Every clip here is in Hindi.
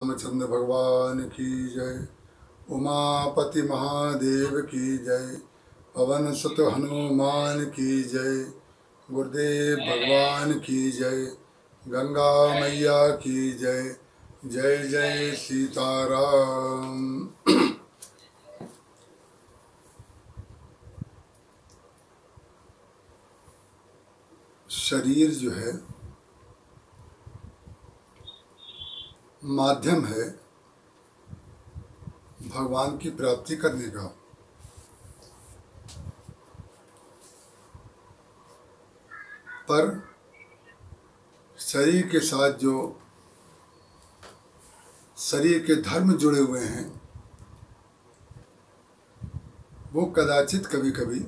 रामचंद्र भगवान की जय। उमापति महादेव की जय। पवन सुत हनुमान की जय। गुरुदेव भगवान की जय। गंगा मैया की जय। जय जय सीताराम। शरीर जो है माध्यम है भगवान की प्राप्ति करने का। पर शरीर के साथ जो शरीर के धर्म जुड़े हुए हैं वो कदाचित कभी कभी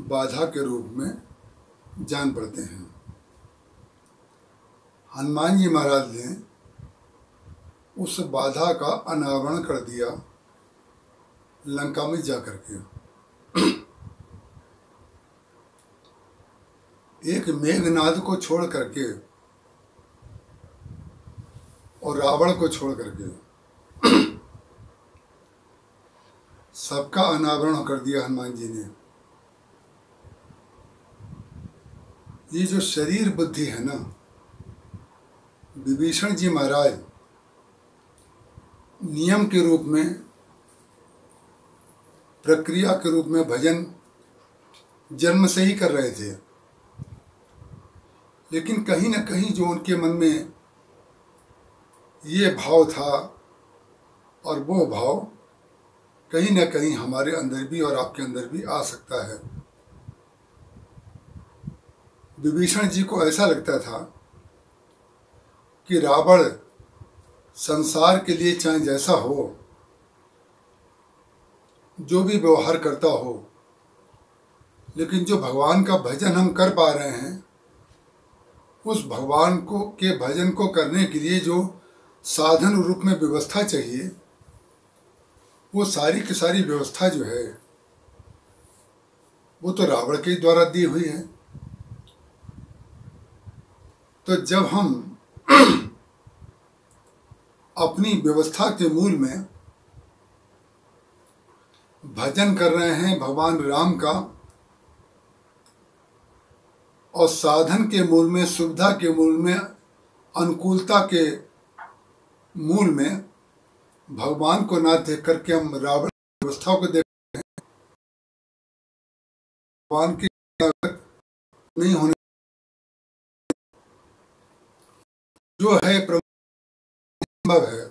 बाधा के रूप में जान पड़ते हैं। हनुमान जी महाराज ने उस बाधा का अनावरण कर दिया लंका में जाकर के। एक मेघनाद को छोड़ करके और रावण को छोड़ करके सबका अनावरण कर दिया हनुमान जी ने। ये जो शरीर बुद्धि है ना, विभीषण जी महाराज नियम के रूप में, प्रक्रिया के रूप में भजन जन्म से ही कर रहे थे, लेकिन कहीं न कहीं जो उनके मन में ये भाव था और वो भाव कहीं न कहीं हमारे अंदर भी और आपके अंदर भी आ सकता है। विभीषण जी को ऐसा लगता था कि रावण संसार के लिए चाहे जैसा हो, जो भी व्यवहार करता हो, लेकिन जो भगवान का भजन हम कर पा रहे हैं, उस भगवान को के भजन को करने के लिए जो साधन रूप में व्यवस्था चाहिए, वो सारी की सारी व्यवस्था जो है वो तो रावण के द्वारा दी हुई है। तो जब हम अपनी व्यवस्था के मूल में भजन कर रहे हैं भगवान राम का, और साधन के मूल में, सुविधा के मूल में, अनुकूलता के मूल में भगवान को ना देख करके हम रावण की व्यवस्था को देख रहे हैं, भगवान की नहीं होने जो है संभव है।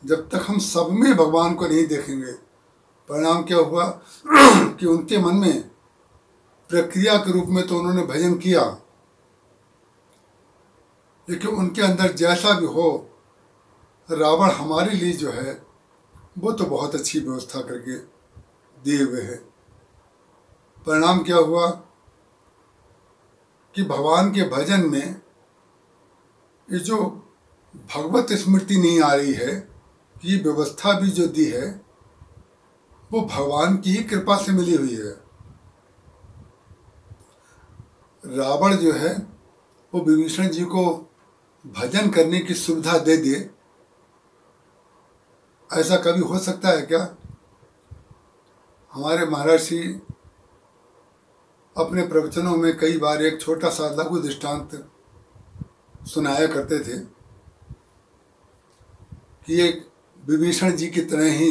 जब तक हम सब में भगवान को नहीं देखेंगे, परिणाम क्या हुआ कि उनके मन में प्रक्रिया के रूप में तो उन्होंने भजन किया, लेकिन उनके अंदर जैसा भी हो, रावण हमारे लिए जो है वो तो बहुत अच्छी व्यवस्था करके दिए हुए है। परिणाम क्या हुआ कि भगवान के भजन में ये जो भगवत स्मृति नहीं आ रही है, कि ये व्यवस्था भी जो दी है वो भगवान की ही कृपा से मिली हुई है। रावण जो है वो विभीषण जी को भजन करने की सुविधा दे दे, ऐसा कभी हो सकता है क्या? हमारे महाराज जी अपने प्रवचनों में कई बार एक छोटा सा लघु दृष्टांत सुनाया करते थे कि एक विभीषण जी की तरह ही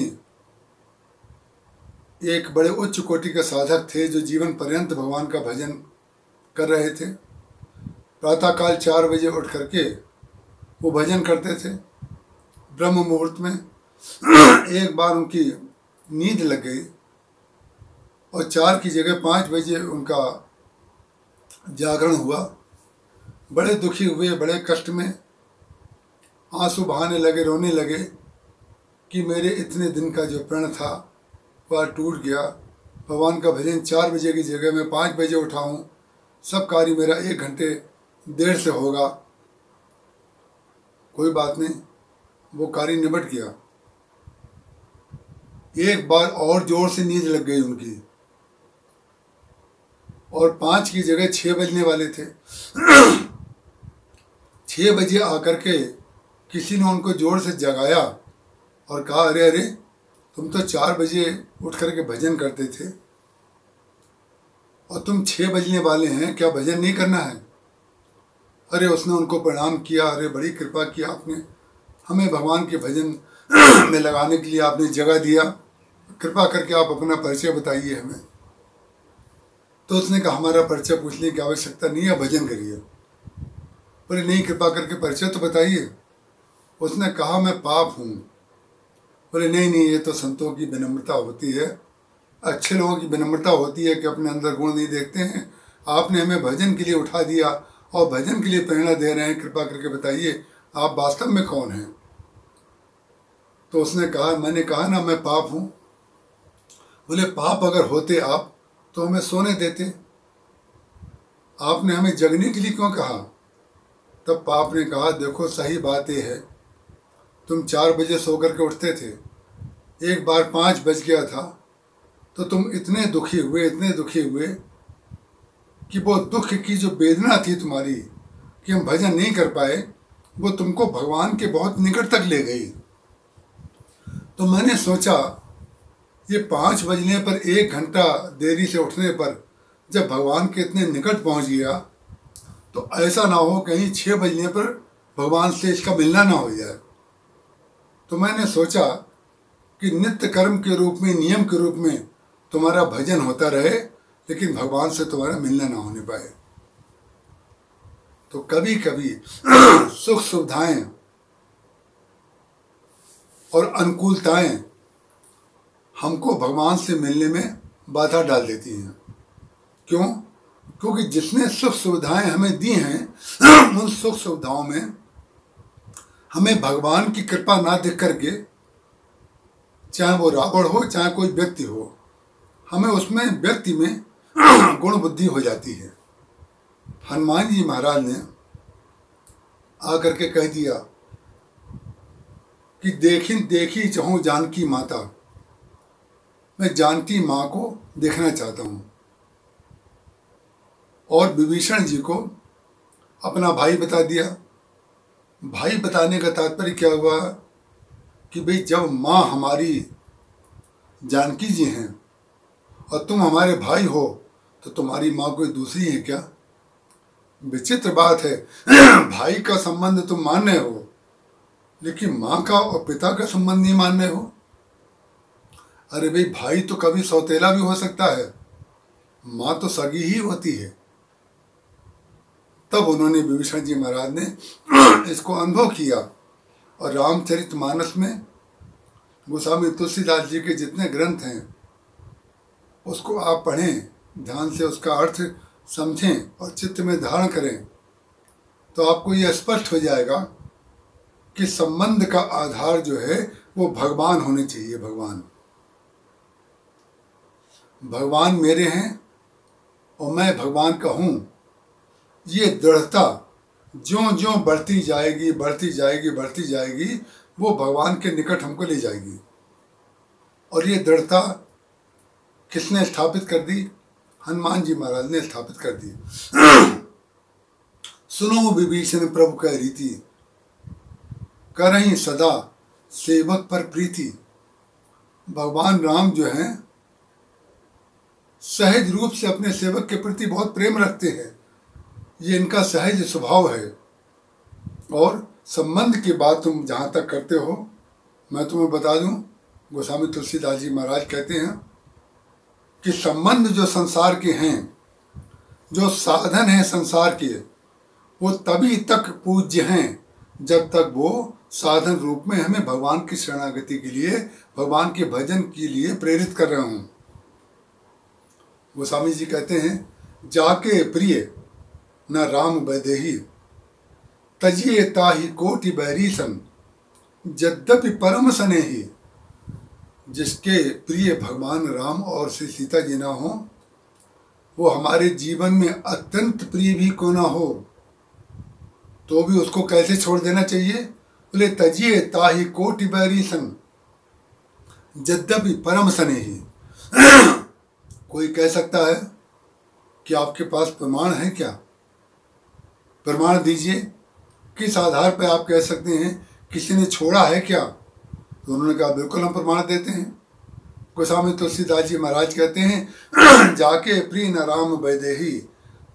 एक बड़े उच्च कोटि के साधक थे जो जीवन पर्यंत भगवान का भजन कर रहे थे। प्रातःकाल 4 बजे उठ करके वो भजन करते थे। ब्रह्म मुहूर्त में एक बार उनकी नींद लग गई और 4 की जगह 5 बजे उनका जागरण हुआ। बड़े दुखी हुए, बड़े कष्ट में आंसू बहाने लगे, रोने लगे कि मेरे इतने दिन का जो प्रण था वह टूट गया। भगवान का भजन 4 बजे की जगह मैं 5 बजे उठा हूँ, सब कार्य मेरा 1 घंटे देर से होगा। कोई बात नहीं, वो कार्य निबट गया। एक बार और जोर से नींद लग गई उनकी और 5 की जगह 6 बजने वाले थे। 6 बजे आकर के किसी ने उनको जोर से जगाया और कहा, अरे अरे, तुम तो 4 बजे उठ करके भजन करते थे और तुम 6 बजने वाले हैं, क्या भजन नहीं करना है? अरे उसने उनको प्रणाम किया, अरे बड़ी कृपा की आपने, हमें भगवान के भजन में लगाने के लिए आपने जगह दिया, कृपा करके आप अपना परिचय बताइए हमें। तो उसने कहा, हमारा परिचय पूछने की आवश्यकता नहीं है, भजन करिए। बोले, नहीं, कृपा करके परिचय तो बताइए। उसने कहा, मैं पाप हूँ। बोले, नहीं नहीं, ये तो संतों की विनम्रता होती है, अच्छे लोगों की विनम्रता होती है कि अपने अंदर गुण नहीं देखते हैं। आपने हमें भजन के लिए उठा दिया और भजन के लिए प्रेरणा दे रहे हैं, कृपा करके बताइए आप वास्तव में कौन हैं? तो उसने कहा, मैंने कहा ना, मैं पाप हूँ। बोले, पाप अगर होते आप तो हमें सोने देते, आपने हमें जगने के लिए क्यों कहा? तब पाप ने कहा, देखो सही बात यह है, तुम 4 बजे सो करके उठते थे, एक बार 5 बज गया था तो तुम इतने दुखी हुए कि वो दुख की जो वेदना थी तुम्हारी कि हम भजन नहीं कर पाए, वो तुमको भगवान के बहुत निकट तक ले गई। तो मैंने सोचा, ये 5 बजने पर 1 घंटा देरी से उठने पर जब भगवान के इतने निकट पहुंच गया, तो ऐसा ना हो कहीं 6 बजने पर भगवान से इसका मिलना ना हो जाए। तो मैंने सोचा कि नित्य कर्म के रूप में, नियम के रूप में तुम्हारा भजन होता रहे, लेकिन भगवान से तुम्हारा मिलना ना होने पाए। तो कभी कभी सुख सुविधाएं और अनुकूलताएं हमको भगवान से मिलने में बाधा डाल देती हैं। क्यों? क्योंकि जिसने सुख सुविधाएं हमें दी हैं, उन सुख सुविधाओं में हमें भगवान की कृपा ना देख करके, चाहे वो रावण हो चाहे कोई व्यक्ति हो, हमें उसमें व्यक्ति में गुण बुद्धि हो जाती है। हनुमान जी महाराज ने आकर के कह दिया कि देखी चाहूं जानकी माता, मैं जानकी माँ को देखना चाहता हूँ। और विभीषण जी को अपना भाई बता दिया। भाई बताने का तात्पर्य क्या हुआ कि भाई, जब माँ हमारी जानकी जी हैं और तुम हमारे भाई हो, तो तुम्हारी माँ कोई दूसरी है क्या? विचित्र बात है, भाई का संबंध तुम मान रहे हो, लेकिन माँ का और पिता का संबंध नहीं मान रहे हो। अरे भाई, भाई तो कभी सौतेला भी हो सकता है, माँ तो सगी ही होती है। तब उन्होंने, विभीषण जी महाराज ने इसको अनुभव किया। और रामचरितमानस में गोस्वामी तुलसीदास जी के जितने ग्रंथ हैं, उसको आप पढ़ें, ध्यान से उसका अर्थ समझें और चित्त में धारण करें, तो आपको यह स्पष्ट हो जाएगा कि संबंध का आधार जो है वो भगवान होने चाहिए। भगवान मेरे हैं और मैं भगवान का हूँ, ये दृढ़ता ज्यों ज्यों बढ़ती जाएगी, वो भगवान के निकट हमको ले जाएगी। और ये दृढ़ता किसने स्थापित कर दी? हनुमान जी महाराज ने स्थापित कर दी। सुनो विभीषण प्रभु कह रीति, करहीं सदा सेवक पर प्रीति। भगवान राम जो हैं, सहज रूप से अपने सेवक के प्रति बहुत प्रेम रखते हैं, ये इनका सहज स्वभाव है। और संबंध की बात तुम जहाँ तक करते हो, मैं तुम्हें बता दूं, गोस्वामी तुलसीदास जी महाराज कहते हैं कि संबंध जो संसार के हैं, जो साधन हैं संसार के, वो तभी तक पूज्य हैं जब तक वो साधन रूप में हमें भगवान की शरणागति के लिए, भगवान के भजन के लिए प्रेरित कर रहे हों। गोस्वामी जी कहते हैं, जाके प्रिय न राम वैदेही, तजिए ताहि कोटि बैरीसन, यद्यपि परम स्नेही। जिसके प्रिय भगवान राम और श्री सीता जी ना हो, वो हमारे जीवन में अत्यंत प्रिय भी क्यों ना हो, तो भी उसको कैसे छोड़ देना चाहिए? बोले, तजिए ताहि कोटि बैरीसन, यद्यपि परम स्नेही। कोई कह सकता है कि आपके पास प्रमाण है क्या? प्रमाण दीजिए। किस आधार पर आप कह सकते हैं किसी ने छोड़ा है क्या? तो उन्होंने कहा बिल्कुल हम प्रमाण देते हैं। गोस्वामी तुलसीदास जी महाराज कहते हैं जाके प्री न राम वैदेही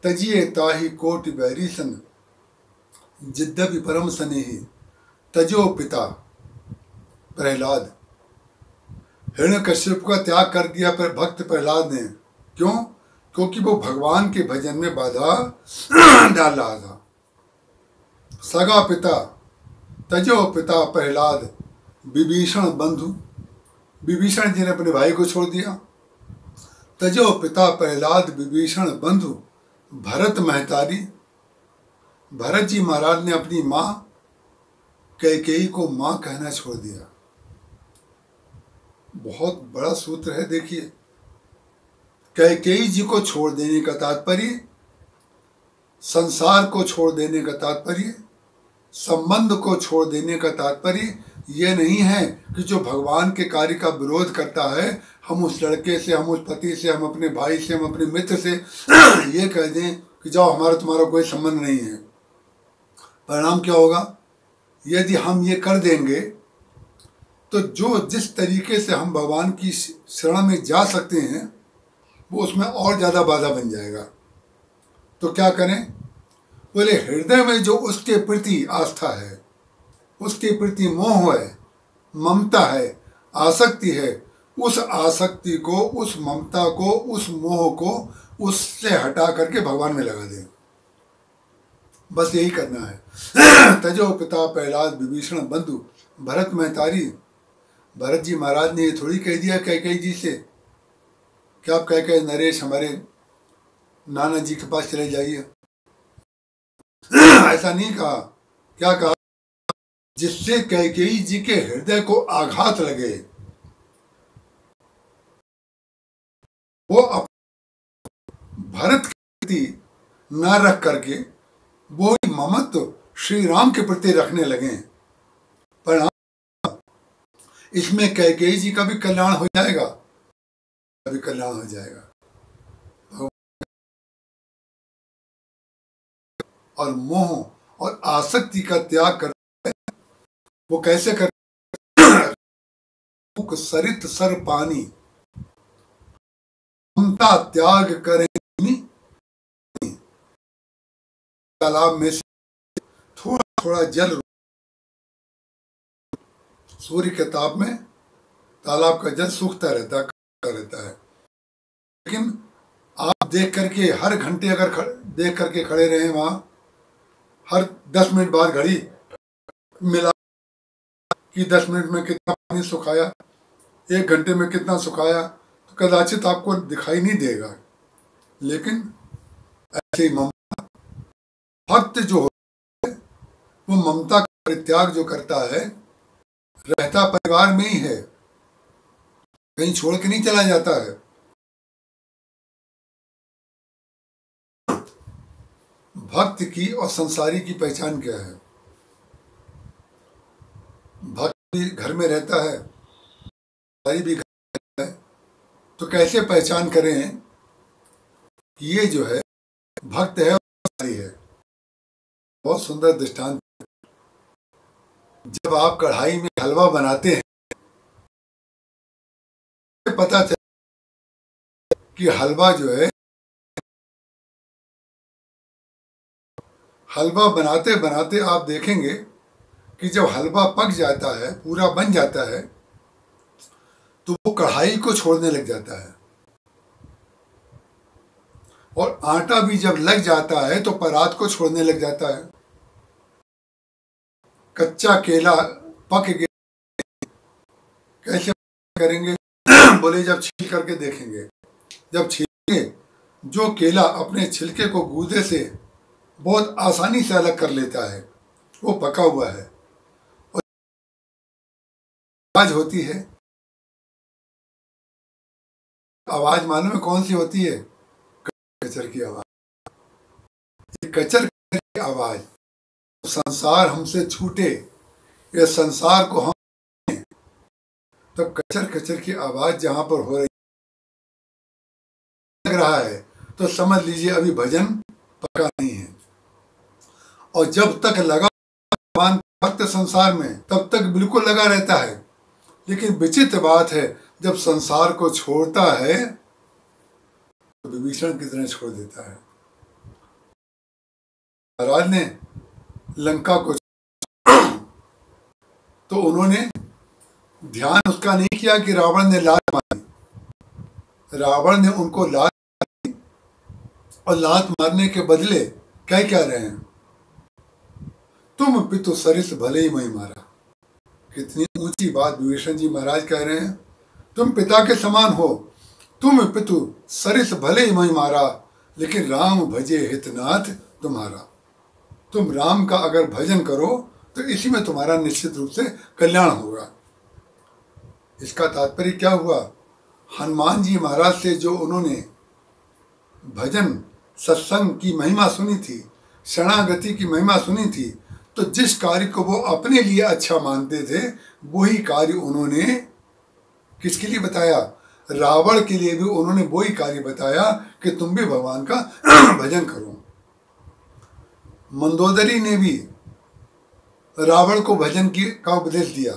तजिए ताही कोटि बैरी सन जिद्यपि परम स्नेही तजो पिता प्रहलाद। हिरण्यकश्यप का त्याग कर दिया पर भक्त प्रहलाद ने। क्यों? क्योंकि वो भगवान के भजन में बाधा डाल रहा था। सगा पिता तजो पिता प्रहलाद विभीषण बंधु। विभीषण जी ने अपने भाई को छोड़ दिया। तजो पिता प्रहलाद विभीषण बंधु भरत महतारी। भरत जी महाराज ने अपनी माँ कैकेयी को माँ कहना छोड़ दिया। बहुत बड़ा सूत्र है, देखिए। कैकेयी जी को छोड़ देने का तात्पर्य, संसार को छोड़ देने का तात्पर्य, संबंध को छोड़ देने का तात्पर्य ये नहीं है कि जो भगवान के कार्य का विरोध करता है, हम उस लड़के से, हम उस पति से, हम अपने भाई से, हम अपने मित्र से ये कह दें कि जाओ हमारा तुम्हारा कोई संबंध नहीं है। परिणाम क्या होगा? यदि हम ये कर देंगे तो जो जिस तरीके से हम भगवान की शरण में जा सकते हैं वो उसमें और ज़्यादा बाधा बन जाएगा। तो क्या करें? बोले हृदय में जो उसके प्रति आस्था है, उसके प्रति मोह है, ममता है, आसक्ति है, उस आसक्ति को, उस ममता को, उस मोह को उससे हटा करके भगवान में लगा दें। बस यही करना है। तजो पिता प्रहलाद विभीषण बंधु भरत महतारी। भरत जी महाराज ने ये थोड़ी कह दिया कैकेयी जी से कि आप कह के नरेश हमारे नाना जी के पास चले जाइए। ऐसा नहीं कहा। क्या कहा? जिससे कैकेयी जी के हृदय को आघात लगे, वो भरत के प्रति न रख करके वो ममत्व श्री राम के प्रति रखने लगे। पर इसमें कैकेयी जी का भी कल्याण हो जाएगा, भी कल्याण हो जाएगा। और मोह और आसक्ति का त्याग करता है। वो कैसे कर? सरित सर पानी ममता त्याग करें, तालाब में से थोड़ा थोड़ा जल, सूर्य के ताप में तालाब का जल सूखता रहता है। लेकिन आप देख करके हर घंटे अगर देख करके खड़े रहे वहां, हर 10 मिनट बाद घड़ी मिला कि 10 मिनट में कितना पानी सुखाया, 1 घंटे में कितना सुखाया, तो कदाचित आपको दिखाई नहीं देगा। लेकिन ऐसे ही ममता, भक्त जो होता है वो ममता का परित्याग जो करता है, रहता परिवार में ही है, कहीं छोड़ के नहीं चला जाता है। भक्त की और संसारी की पहचान क्या है? भक्त भी घर में रहता है, संसारी भी घर में रहता है, तो कैसे पहचान करें कि ये जो है भक्त है और संसारी है? बहुत सुंदर दृष्टांत। जब आप कढ़ाई में हलवा बनाते हैं, पता चला कि हलवा जो है, हलवा बनाते बनाते आप देखेंगे कि जब हलवा पक जाता है, पूरा बन जाता है, तो वो कढ़ाई को छोड़ने लग जाता है। और आटा भी जब लग जाता है तो परात को छोड़ने लग जाता है। कच्चा केला पक गया, कैसे करेंगे? बोले जब छील करके देखेंगे। जब छीलेंगे, जो केला अपने छिलके को गूदे से बहुत आसानी से अलग कर लेता है, वो पका हुआ है। और आवाज होती है, आवाज मालूम है कौन सी होती है? कचर की आवाज। कचर की आवाज, संसार हमसे छूटे, या संसार को हम, तब कचर कचर की आवाज जहां पर हो रही लग रहा है, तो समझ लीजिए अभी भजन पका नहीं है। और जब तक लगा भगवान भक्त संसार में तब तक बिल्कुल लगा रहता है, लेकिन विचित्र बात है जब संसार को छोड़ता है तो विभीषण की तरह छोड़ देता है। महाराज ने लंका को तो उन्होंने ध्यान उसका नहीं किया कि रावण ने लात मारी। रावण ने उनको लात मारी और लात मारने के बदले क्या रहे हैं, तुम पितु सरिस भले ही मैं मारा। कितनी ऊंची बात विभीषण जी महाराज कह रहे हैं, तुम पिता के समान हो, तुम पितु सरिस भले ही मैं मारा, लेकिन राम भजे हितनाथ तुम्हारा। तुम राम का अगर भजन करो तो इसी में तुम्हारा निश्चित रूप से कल्याण होगा। इसका तात्पर्य क्या हुआ, हनुमान जी महाराज से जो उन्होंने भजन सत्संग की महिमा सुनी थी, शरणागति की महिमा सुनी थी, तो जिस कार्य को वो अपने लिए अच्छा मानते थे वही कार्य उन्होंने किसके लिए बताया, रावण के लिए भी उन्होंने वही कार्य बताया कि तुम भी भगवान का भजन करो। मंदोदरी ने भी रावण को भजन का उपदेश दिया,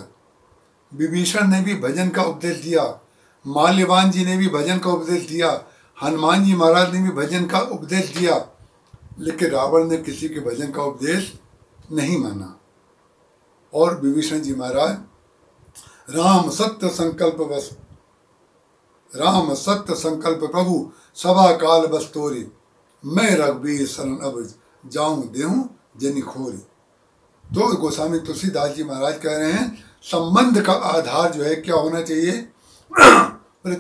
विभीषण ने भी भजन का उपदेश दिया, माल्यवान जी ने भी भजन का उपदेश दिया, हनुमान जी महाराज ने भी भजन का उपदेश दिया, लेकिन रावण ने किसी के भजन का उपदेश नहीं माना। और विभीषण जी महाराज राम सत्य संकल्प बस, राम सत्य संकल्प प्रभु सभा काल बस तोरी, मैं रघुबीर शरण अब जाऊं देहूं जनि खोरी। तो गोस्वामी तुलसीदास जी महाराज कह रहे हैं संबंध का आधार जो है क्या होना चाहिए,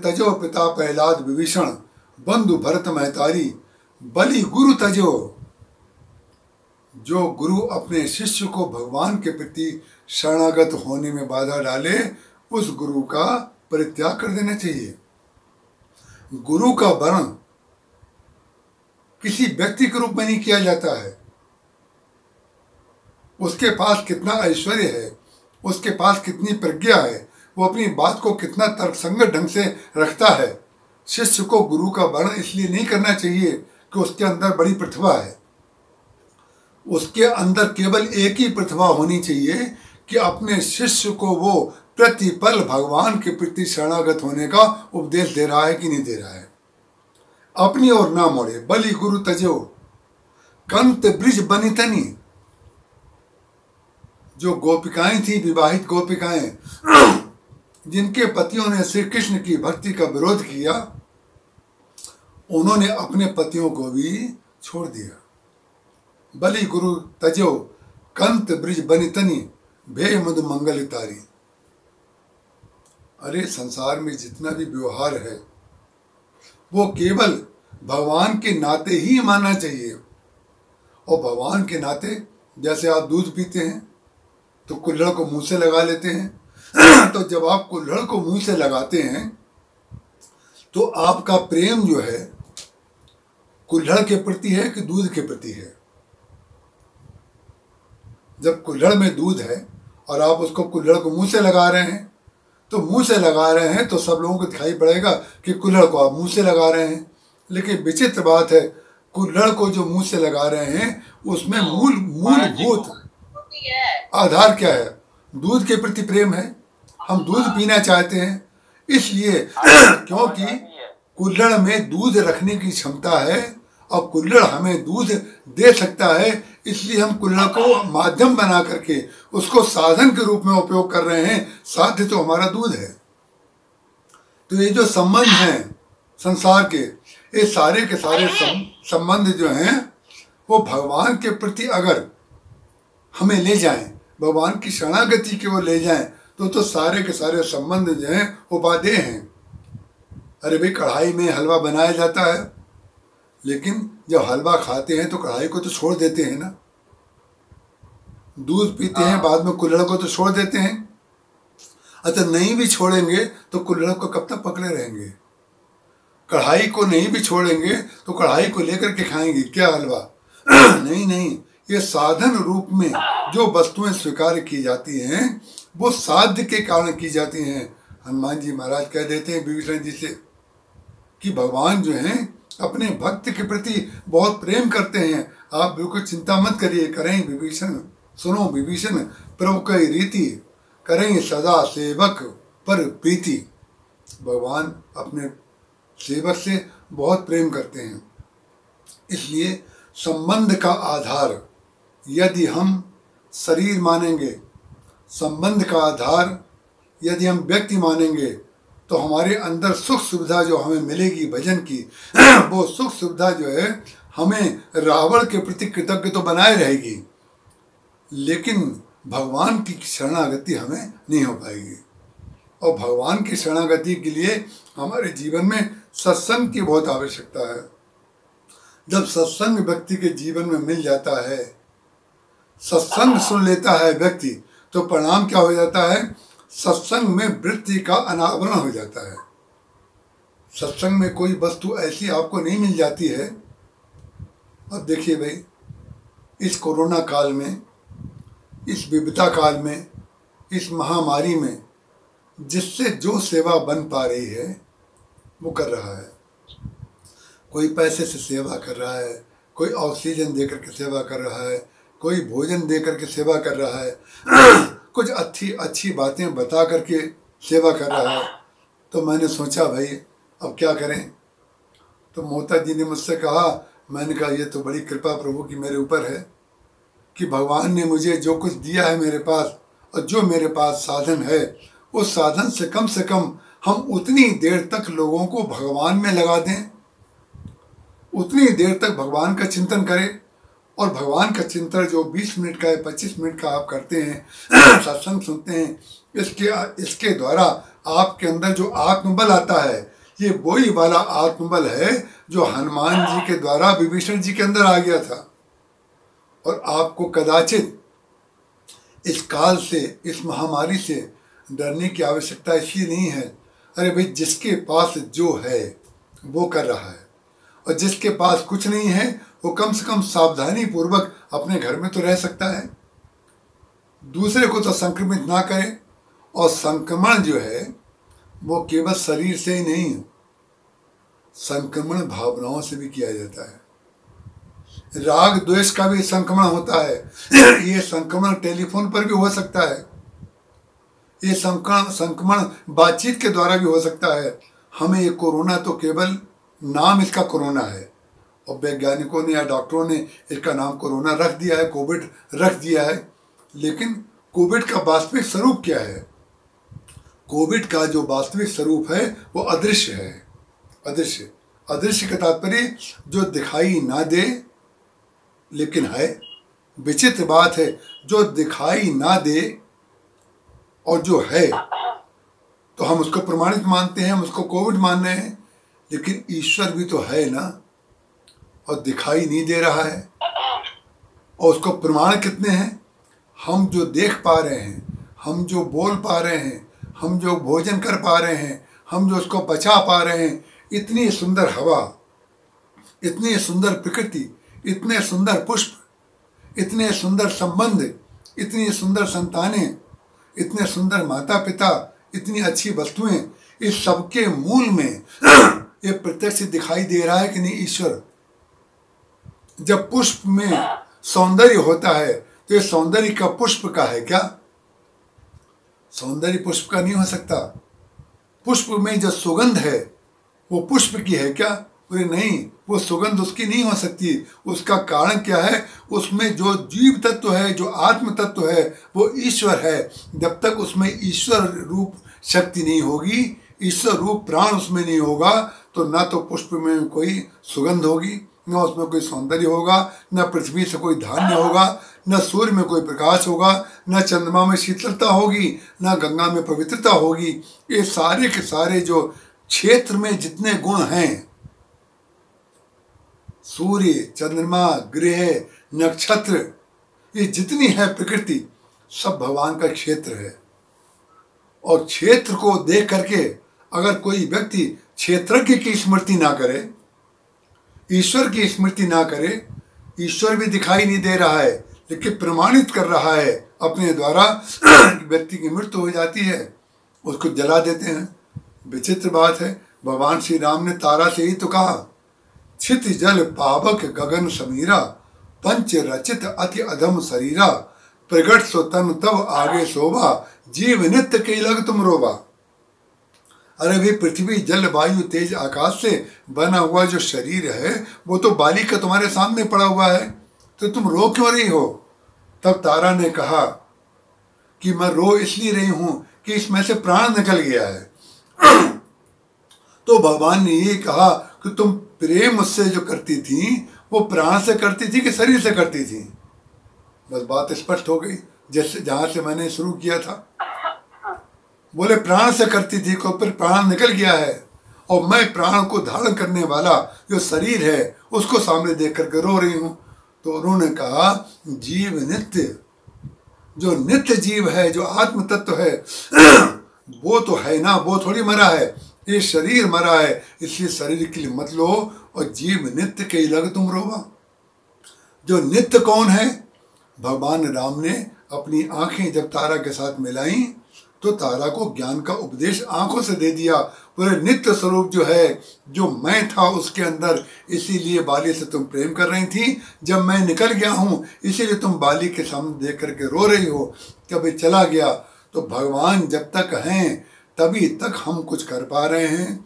तजो पिता प्रहलाद विभीषण बंधु भरत महतारी बलि गुरु तजो। जो गुरु अपने शिष्य को भगवान के प्रति शरणागत होने में बाधा डाले उस गुरु का परित्याग कर देना चाहिए। गुरु का वर्ण किसी व्यक्ति के रूप में नहीं किया जाता है, उसके पास कितना ऐश्वर्य है, उसके पास कितनी प्रज्ञा है, वो अपनी बात को कितना तर्कसंगत ढंग से रखता है। शिष्य को गुरु का वर्ण इसलिए नहीं करना चाहिए कि उसके अंदर बड़ी प्रतिभा है, उसके अंदर केवल एक ही प्रतिभा होनी चाहिए कि अपने शिष्य को वो प्रतिपल भगवान के प्रति शरणागत होने का उपदेश दे रहा है कि नहीं दे रहा है। अपनी ओर ना मोड़े, बलि गुरु तजो कंत ब्रिज बनितनी। जो गोपिकाएं थी, विवाहित गोपिकाएं जिनके पतियों ने श्री कृष्ण की भक्ति का विरोध किया, उन्होंने अपने पतियों को भी छोड़ दिया। बलि गुरु तजो कंत ब्रिज बनितनी भे मधु मंगल तारी। अरे संसार में जितना भी व्यवहार है वो केवल भगवान के नाते ही मानना चाहिए। और भगवान के नाते, जैसे आप दूध पीते हैं तो कुल्हड़ को मुंह से लगा लेते हैं तो जब आप कुल्हड़ को मुंह से लगाते हैं तो आपका प्रेम जो है कुल्हड़ के प्रति है कि दूध के प्रति है। जब कुल्हड़ में दूध है और आप उसको कुल्हड़ को मुंह से लगा रहे हैं तो मुंह से लगा रहे हैं तो सब लोगों को दिखाई पड़ेगा कि कुल्हड़ को आप मुंह से लगा रहे हैं। लेकिन विचित्र बात है, कुल्हड़ को जो मुंह से लगा रहे हैं उसमें मूलभूत आधार क्या है, दूध के प्रति प्रेम है। हम दूध पीना चाहते हैं इसलिए क्योंकि कुल्हड़ में दूध रखने की क्षमता है और कुल्हड़ हमें दूध दे सकता है, इसलिए हम कुल्हड़ को माध्यम बना करके उसको साधन के रूप में उपयोग कर रहे हैं। साध्य तो हमारा दूध है। तो ये जो संबंध हैं संसार के, ये सारे के सारे संबंध जो हैं वो भगवान के प्रति अगर हमें ले जाएं, भगवान की शरणागति की ओर ले जाएं, तो सारे के सारे संबंध जो हैं वो बाधे हैं। अरे भाई, कढ़ाई में हलवा बनाया जाता है, लेकिन जब हलवा खाते हैं तो कढ़ाई को तो छोड़ देते हैं ना। दूध पीते हैं, बाद में कुल्हड़ को तो छोड़ देते हैं। अच्छा, नहीं भी छोड़ेंगे तो कुल्हड़ को कब तक पकड़े रहेंगे। कढ़ाई को नहीं भी छोड़ेंगे तो कढ़ाई को लेकर के खाएंगे क्या हलवा नहीं, ये साधन रूप में जो वस्तुएं स्वीकार की जाती हैं वो साध्य के कारण की जाती हैं। हनुमान जी महाराज कह देते हैं विभीषण जी से कि भगवान जो हैं अपने भक्त के प्रति बहुत प्रेम करते हैं। आप बिल्कुल चिंता मत करिए, करें विभीषण, सुनो विभीषण, प्रभु कई रीति, करें सदा सेवक पर प्रीति। भगवान अपने सेवक से बहुत प्रेम करते हैं, इसलिए संबंध का आधार यदि हम शरीर मानेंगे, संबंध का आधार यदि हम व्यक्ति मानेंगे, तो हमारे अंदर सुख सुविधा जो हमें मिलेगी भजन की, वो सुख सुविधा जो है हमें रावण के प्रति कृतज्ञ तो बनाए रहेगी, लेकिन भगवान की शरणागति हमें नहीं हो पाएगी। और भगवान की शरणागति के लिए हमारे जीवन में सत्संग की बहुत आवश्यकता है। जब सत्संग व्यक्ति के जीवन में मिल जाता है, सत्संग सुन लेता है व्यक्ति, तो परिणाम क्या हो जाता है? सत्संग में वृत्ति का अनावरण हो जाता है। सत्संग में कोई वस्तु ऐसी आपको नहीं मिल जाती है। अब देखिए भाई, इस कोरोना काल में, इस विपदा काल में, इस महामारी में जिससे जो सेवा बन पा रही है वो कर रहा है। कोई पैसे से सेवा कर रहा है, कोई ऑक्सीजन दे करके सेवा कर रहा है, कोई भोजन दे करके सेवा कर रहा है, कुछ अच्छी अच्छी बातें बता करके सेवा कर रहा है। तो मैंने सोचा भाई अब क्या करें। तो मोहता जी ने मुझसे कहा, मैंने कहा ये तो बड़ी कृपा प्रभु की मेरे ऊपर है कि भगवान ने मुझे जो कुछ दिया है मेरे पास, और जो मेरे पास साधन है, उस साधन से कम हम उतनी देर तक लोगों को भगवान में लगा दें, उतनी देर तक भगवान का चिंतन करें। और भगवान का चिंतन जो 20 मिनट का है, 25 मिनट का आप करते हैं, सत्संग सुनते हैं, इसके द्वारा आपके अंदर जो आत्मबल आता है, ये वही वाला आत्मबल है जो हनुमान जी के द्वारा विभीषण जी के अंदर आ गया था। और आपको कदाचित इस काल से, इस महामारी से डरने की आवश्यकता इसलिए नहीं है। अरे भाई, जिसके पास जो है वो कर रहा है, और जिसके पास कुछ नहीं है वो कम से कम सावधानी पूर्वक अपने घर में तो रह सकता है, दूसरे को तो संक्रमित ना करे। और संक्रमण जो है वो केवल शरीर से ही नहीं, संक्रमण भावनाओं से भी किया जाता है। राग द्वेष का भी संक्रमण होता है। ये संक्रमण टेलीफोन पर भी हो सकता है, ये संक्रमण बातचीत के द्वारा भी हो सकता है। हमें ये कोरोना तो केवल नाम इसका कोरोना है, और वैज्ञानिकों ने या डॉक्टरों ने इसका नाम कोरोना रख दिया है, कोविड रख दिया है। लेकिन कोविड का वास्तविक स्वरूप क्या है? कोविड का जो वास्तविक स्वरूप है वो अदृश्य है। अदृश्य, अदृश्य का तात्पर्य जो दिखाई ना दे लेकिन है। विचित्र बात है, जो दिखाई ना दे और जो है तो हम उसको प्रमाणित मानते हैं, हम उसको कोविड मान रहे हैं, लेकिन ईश्वर भी तो है ना, और दिखाई नहीं दे रहा है। और उसको प्रमाण कितने हैं? हम जो देख पा रहे हैं, हम जो बोल पा रहे हैं, हम जो भोजन कर पा रहे हैं, हम जो उसको बचा पा रहे हैं। इतनी सुंदर हवा, इतनी सुंदर प्रकृति, इतने सुंदर पुष्प, इतने सुंदर संबंध, इतनी सुंदर संतानें, इतने सुंदर माता पिता, इतनी अच्छी वस्तुएं, इस सबके मूल में ये प्रत्यक्ष दिखाई दे रहा है कि नहीं? ईश्वर। जब पुष्प में सौंदर्य होता है तो ये सौंदर्य का पुष्प का है क्या? सौंदर्य पुष्प का नहीं हो सकता। पुष्प में जो सुगंध है वो पुष्प की है क्या? बोले नहीं, वो सुगंध उसकी नहीं हो सकती। उसका कारण क्या है? उसमें जो जीव तत्व है, जो आत्म तत्व है, वो ईश्वर है। जब तक उसमें ईश्वर रूप शक्ति नहीं होगी, ईश्वर रूप प्राण उसमें नहीं होगा, तो ना तो पुष्प में कोई सुगंध होगी, न उसमें कोई सौंदर्य होगा, न पृथ्वी से कोई धान्य होगा, न सूर्य में कोई प्रकाश होगा, न चंद्रमा में शीतलता होगी, न गंगा में पवित्रता होगी। ये सारे के सारे जो क्षेत्र में जितने गुण हैं, सूर्य, चंद्रमा, ग्रह, नक्षत्र, ये जितनी है प्रकृति, सब भगवान का क्षेत्र है। और क्षेत्र को देख करके अगर कोई व्यक्ति क्षेत्रज्ञ की स्मृति ना करे, ईश्वर की स्मृति ना करे, ईश्वर भी दिखाई नहीं दे रहा है लेकिन प्रमाणित कर रहा है अपने द्वारा, व्यक्ति की मृत्यु हो जाती है, उसको जला देते हैं। विचित्र बात है, भगवान श्री राम ने तारा से ही तो कहा, छित जल पावक गगन समीरा, पंच रचित अति अधम शरीरा, प्रगट सो तन तब आगे शोभा, जीव नित्य कई लग तुम रोबा। अरे भाई, पृथ्वी जल वायु तेज आकाश से बना हुआ जो शरीर है वो तो बाली का तुम्हारे सामने पड़ा हुआ है, तो तुम रो क्यों रही हो? तब तारा ने कहा कि मैं रो इसलिए रही हूं कि इसमें से प्राण निकल गया है। तो भगवान ने ये कहा कि तुम प्रेम मुझसे जो करती थी वो प्राण से करती थी कि शरीर से करती थी? बस बात स्पष्ट हो गई, जैसे जहां से मैंने शुरू किया था। बोले प्राण से करती थी, को फिर प्राण निकल गया है और मैं प्राण को धारण करने वाला जो शरीर है उसको सामने देख करके रो रही हूं। तो उन्होंने कहा जीव नित्य, जो नित्य जीव है, जो आत्म तत्व है वो तो है ना, वो थोड़ी मरा है, ये शरीर मरा है, इसलिए शरीर के लिए मत लो। और जीव नित्य के लग तुम रोवा। जो नित्य कौन है? भगवान राम ने अपनी आंखें जब तारा के साथ मिलाई तो तारा को ज्ञान का उपदेश आंखों से दे दिया। पूरे नित्य स्वरूप जो है, जो मैं था उसके अंदर, इसीलिए बाली से तुम प्रेम कर रही थी। जब मैं निकल गया हूँ इसीलिए तुम बाली के सामने देख करके रो रही हो। कभी चला गया तो भगवान जब तक हैं तभी तक हम कुछ कर पा रहे हैं,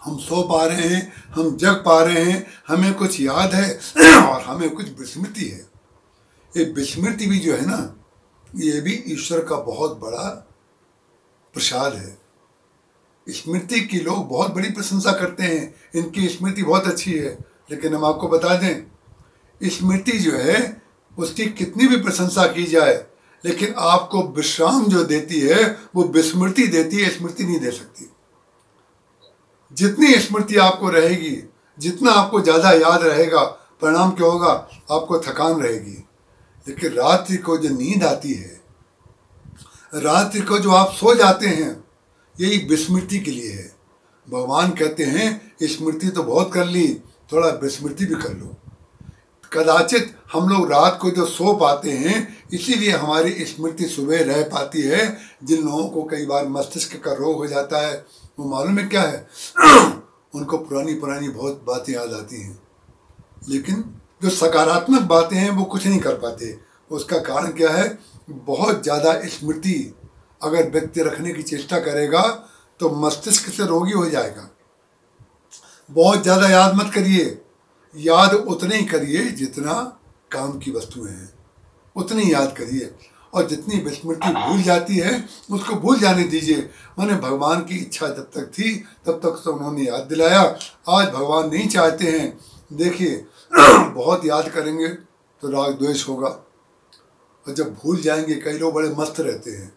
हम सो पा रहे हैं, हम जग पा रहे हैं, हमें कुछ याद है और हमें कुछ विस्मृति है। ये विस्मृति भी जो है ना, ये भी ईश्वर का बहुत बड़ा प्रसाद है। स्मृति की लोग बहुत बड़ी प्रशंसा करते हैं, इनकी स्मृति बहुत अच्छी है, लेकिन हम आपको बता दें स्मृति जो है उसकी कितनी भी प्रशंसा की जाए, लेकिन आपको विश्राम जो देती है वो विस्मृति देती है, स्मृति नहीं दे सकती। जितनी स्मृति आपको रहेगी, जितना आपको ज़्यादा याद रहेगा, परिणाम क्या होगा? आपको थकान रहेगी। लेकिन रात्रि को जो नींद आती है, रात्रि को जो आप सो जाते हैं, यही विस्मृति के लिए है। भगवान कहते हैं स्मृति तो बहुत कर ली, थोड़ा विस्मृति भी कर लो। कदाचित हम लोग रात को जो सो पाते हैं इसीलिए हमारी स्मृति सुबह रह पाती है। जिन लोगों को कई बार मस्तिष्क का रोग हो जाता है, वो मालूम है क्या है उनको पुरानी पुरानी बहुत बातें याद आती हैं, लेकिन जो सकारात्मक बातें हैं वो कुछ नहीं कर पाते। उसका कारण क्या है? बहुत ज़्यादा स्मृति अगर व्यक्ति रखने की चेष्टा करेगा तो मस्तिष्क से रोगी हो जाएगा। बहुत ज़्यादा याद मत करिए, याद उतने ही करिए जितना काम की वस्तुएं हैं, उतनी याद करिए। और जितनी विस्मृति भूल जाती है उसको भूल जाने दीजिए। माने भगवान की इच्छा जब तक थी तब तक तो उन्होंने याद दिलाया। आज भगवान नहीं चाहते हैं, देखिए बहुत याद करेंगे तो राग द्वेष होगा, और जब भूल जाएंगे, कई लोग बड़े मस्त रहते हैं,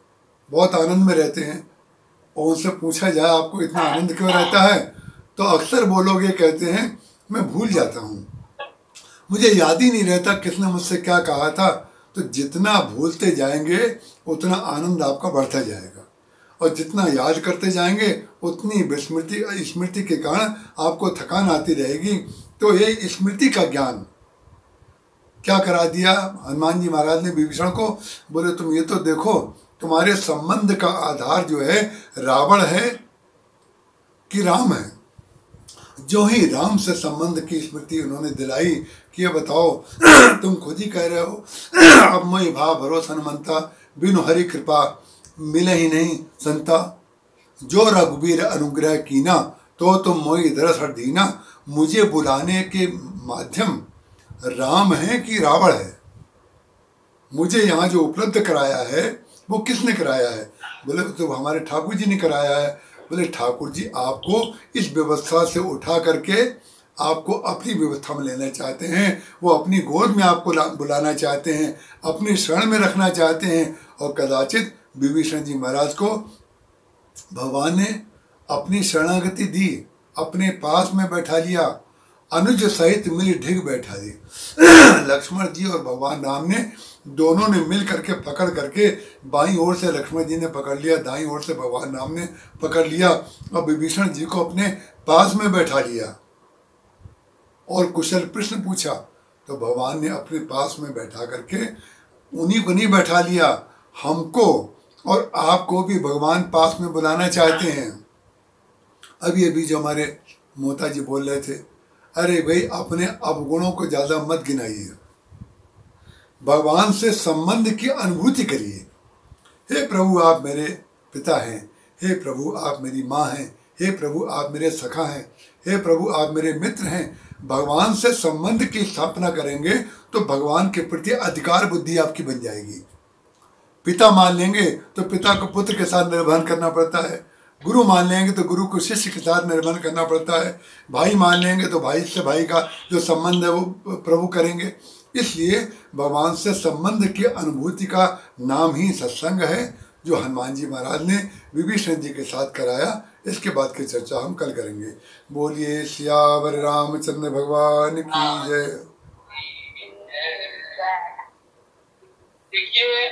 बहुत आनंद में रहते हैं, और उनसे पूछा जाए आपको इतना आनंद क्यों रहता है, तो अक्सर वो लोग ये कहते हैं मैं भूल जाता हूँ, मुझे याद ही नहीं रहता किसने मुझसे क्या कहा था। तो जितना भूलते जाएंगे उतना आनंद आपका बढ़ता जाएगा, और जितना याद करते जाएंगे उतनी स्मृति के कारण आपको थकान आती रहेगी। तो ये स्मृति का ज्ञान क्या करा दिया हनुमान जी महाराज ने विभीषण को? बोले तुम ये तो देखो, तुम्हारे संबंध का आधार जो है रावण है कि राम है। जो ही राम से संबंध की स्मृति उन्होंने दिलाई कि ये बताओ तुम खुद ही कह रहे हो अब मोहि भाव भरोसा न मनता, बिनु हरि कृपा मिले ही नहीं संता, जो रघुबीर अनुग्रह कीना तो तुम मोहि दरस हर दीना। मुझे बुलाने के माध्यम राम है कि रावण है? मुझे यहाँ जो उपलब्ध कराया है वो किसने कराया है? बोले तो हमारे ठाकुर जी ने कराया है। बोले ठाकुर जी आपको इस व्यवस्था से उठा करके आपको अपनी व्यवस्था में लेना चाहते हैं, वो अपनी गोद में आपको बुलाना चाहते हैं, अपनी शरण में रखना चाहते हैं। और कदाचित विभीषण जी महाराज को भगवान ने अपनी शरणागति दी, अपने पास में बैठा लिया, अनुज सहित मिली ढिग बैठा दी। लक्ष्मण जी और भगवान राम ने दोनों ने मिल करके पकड़ करके, बाईं ओर से लक्ष्मण जी ने पकड़ लिया, दाईं ओर से भगवान राम ने पकड़ लिया, और विभीषण जी को अपने पास में बैठा लिया और कुशल प्रश्न पूछा। तो भगवान ने अपने पास में बैठा करके उन्हीं को नहीं बैठा लिया, हमको और आपको भी भगवान पास में बुलाना चाहते हैं। अभी जो हमारे मोता जी बोल रहे थे, अरे भाई अपने अवगुणों को ज़्यादा मत गिनाइए। भगवान से संबंध की अनुभूति करिए। हे प्रभु आप मेरे पिता हैं, हे प्रभु आप मेरी माँ हैं, हे प्रभु आप मेरे सखा हैं, हे प्रभु आप मेरे मित्र हैं। भगवान से संबंध की स्थापना करेंगे तो भगवान के प्रति अधिकार बुद्धि आपकी बन जाएगी। पिता मान लेंगे तो पिता को पुत्र के साथ निर्वहन करना पड़ता है, गुरु मान लेंगे तो गुरु को शिष्य के साथ निर्वहन करना पड़ता है, भाई मान लेंगे तो भाई से भाई का जो संबंध है वो प्रभु करेंगे। इसलिए भगवान से संबंध की अनुभूति का नाम ही सत्संग है, जो हनुमान जी महाराज ने विभीषण जी के साथ कराया। इसके बाद की चर्चा हम कल करेंगे। बोलिए सियावर रामचंद्र भगवान की जय। देखिए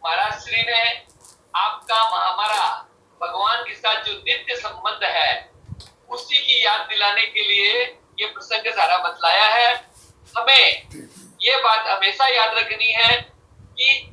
महाराज श्री ने आपका हमारा भगवान के साथ जो नित्य संबंध है उसी की याद दिलाने के लिए ये प्रसंग सारा बतलाया है। हमें ये बात हमेशा याद रखनी है कि